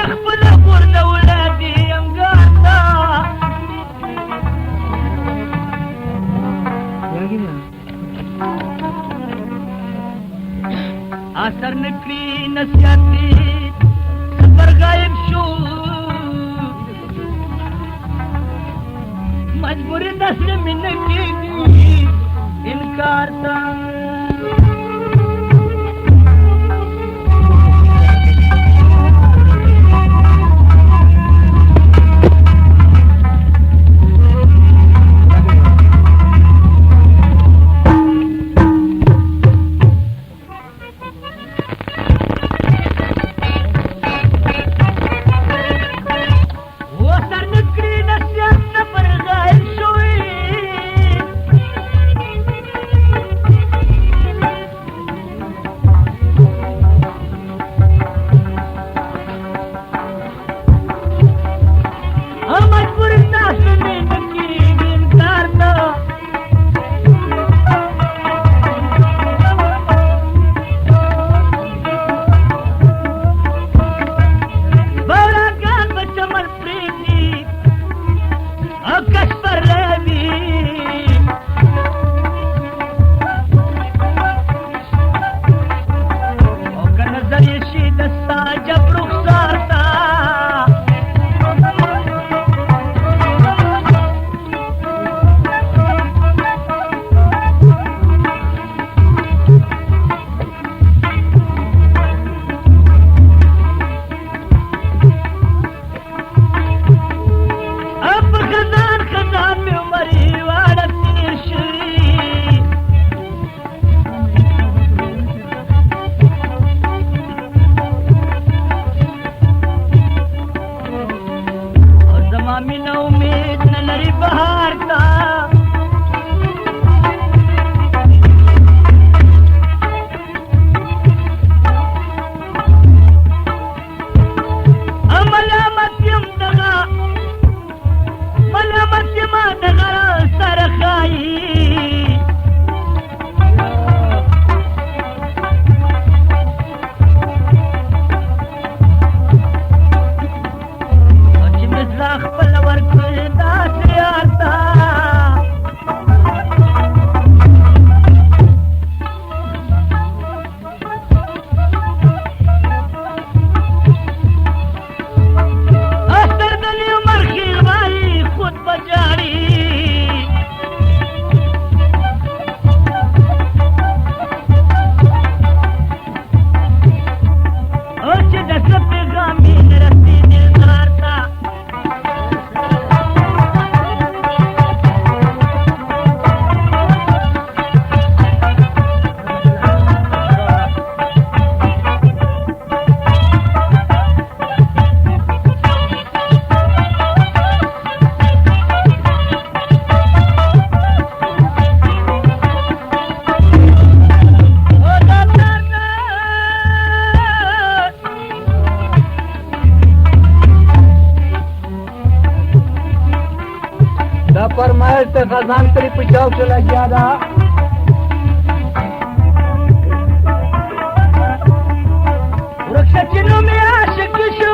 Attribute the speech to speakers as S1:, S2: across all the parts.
S1: خپل کور د ولادي امګاتا اثر نکړي نصیحتي پر غایب شو مجبور نسل من کېږي انکار تا
S2: खजान तेरी पिछाव चला गया था
S1: वृक्ष चिन्ह में आशिक शुरू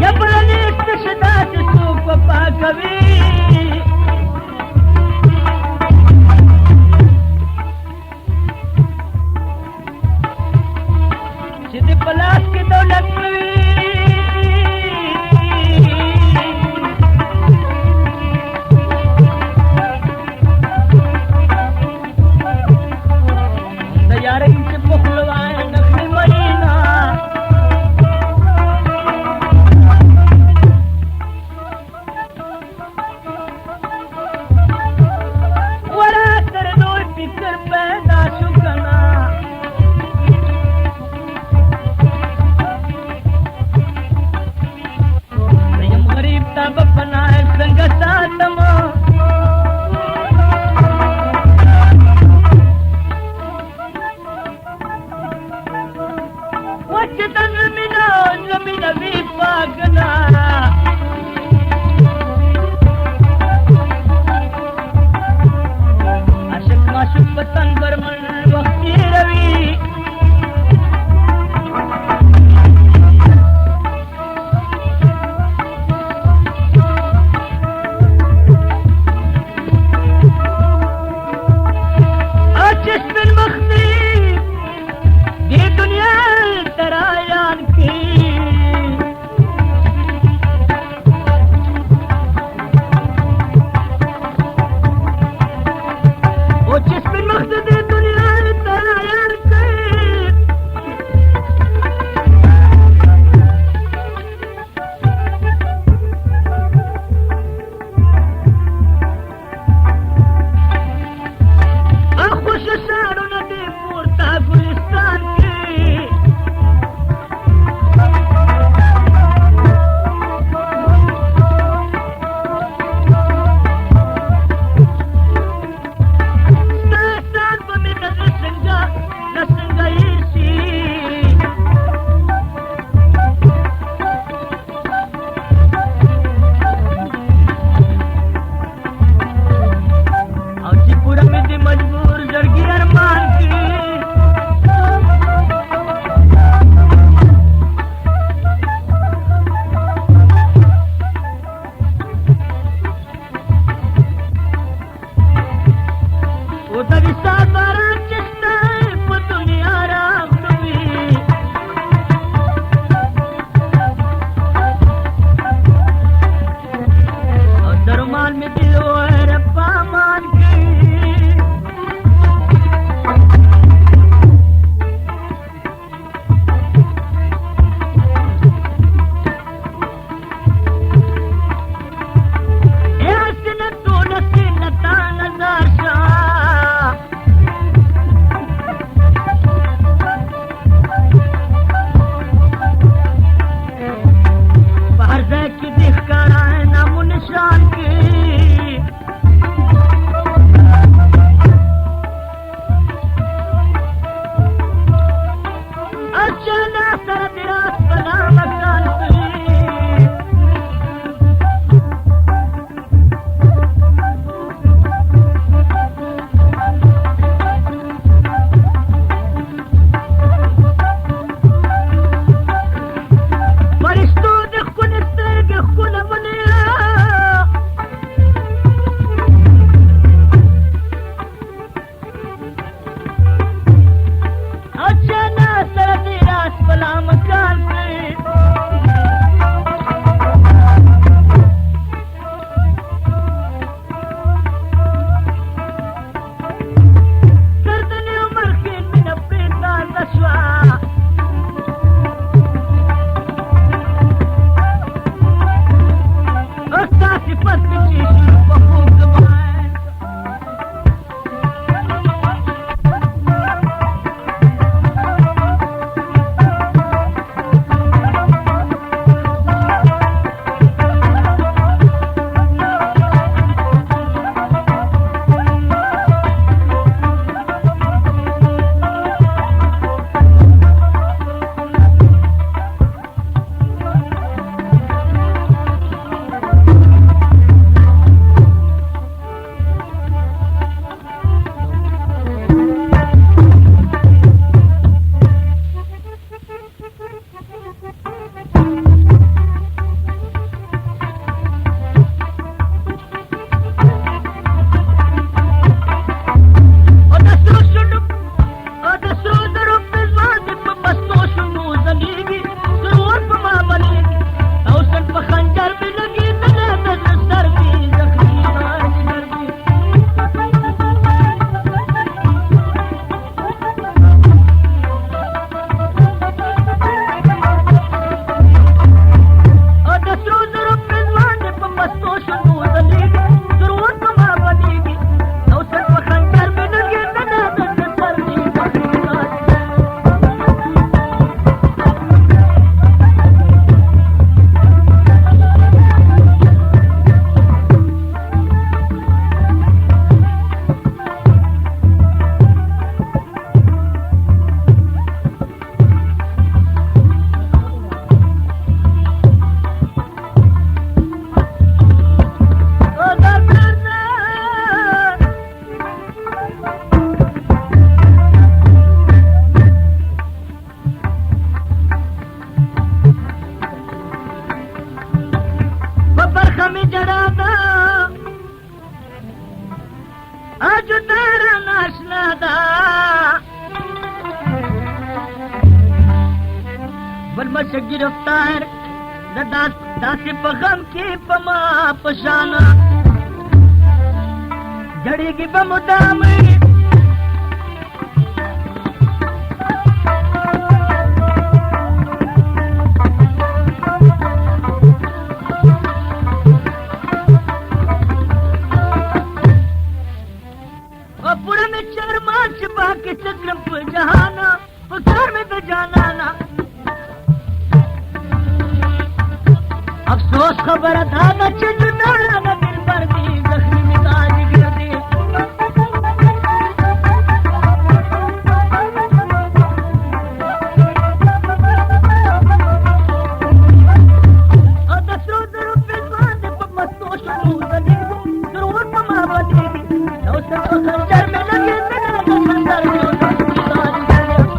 S1: या बरनी इष्टदा से सूप पाकवी पलाश की दौलत यार इनसे पुखलवाए नकली महीना वरा तेरे दो फिक्र पैदा शुकना बपना संगता तम वचन जमीना जमीन भी पागना دا اجو دارا ناشنا دا بلمش گرفتار داسی پغم کی پما پشانا جڑی کی بمدامی پورا میں چرمان چپا کے چکرم پہ جہانا پکار میں تو جانانا افسوس خبر تھا نہ چندنا نہ دل پر دی زخمی مزاج گر دی اور دسرو ضرور پیسوان دے پا مستو شنو دلی ضرور پا ماں دی نو سب خنجر میں لگے تنا تو خنجر جو مزاج گر دی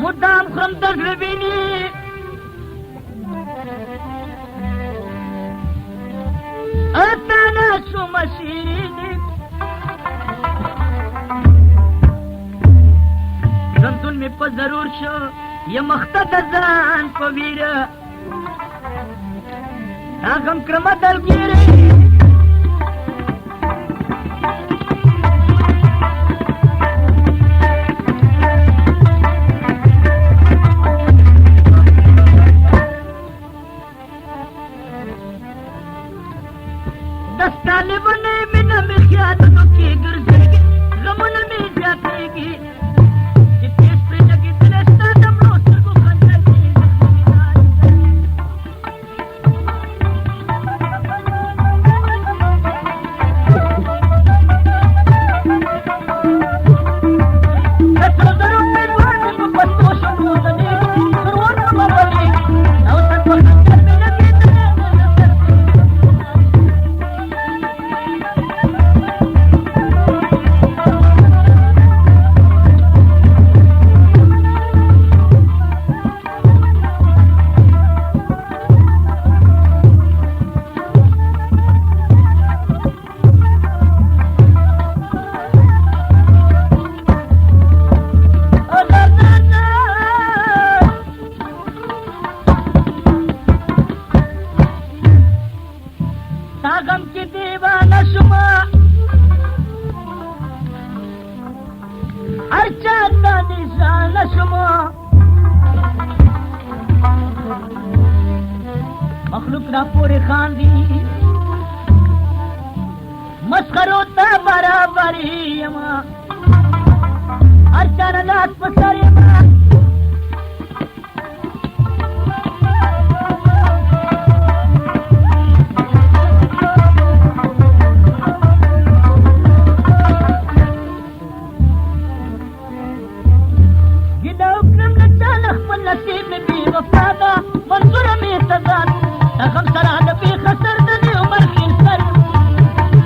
S1: مدام خم درد بینی اتانا شو مشینی زندون میں پا ضرور شو یہ مختد زان پا ویرا تاغم کرما دل گیری طالبنے من مخیاتوں کی گرزگی غمون میں جاتے گی جتیس پر جگی دلستا دمرو سرگو خنجر کی دسرو ضرور پیروان کو پستو شنو دلی ضرور مبالی نو سرگو خنجر میں جگی غم کی دیوانہ شما ہر چاہتا نشان شما مخلوق را پورے خاندی مسخرو تا برابری یما ہر چاہتا لاس پساری ما نصیب میں بھی وفادہ منظور میں تضاد تغم سران بھی خسر دنی عمر کی سر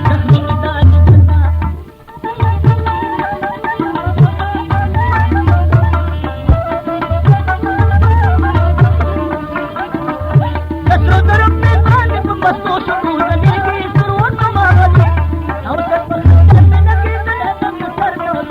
S1: زخمی مزاج جتا دسرو ضرب میں غالب مستو شکو دلی بھی ضرور مماغلی اور سب خسر میں نکی دلے دم سر دو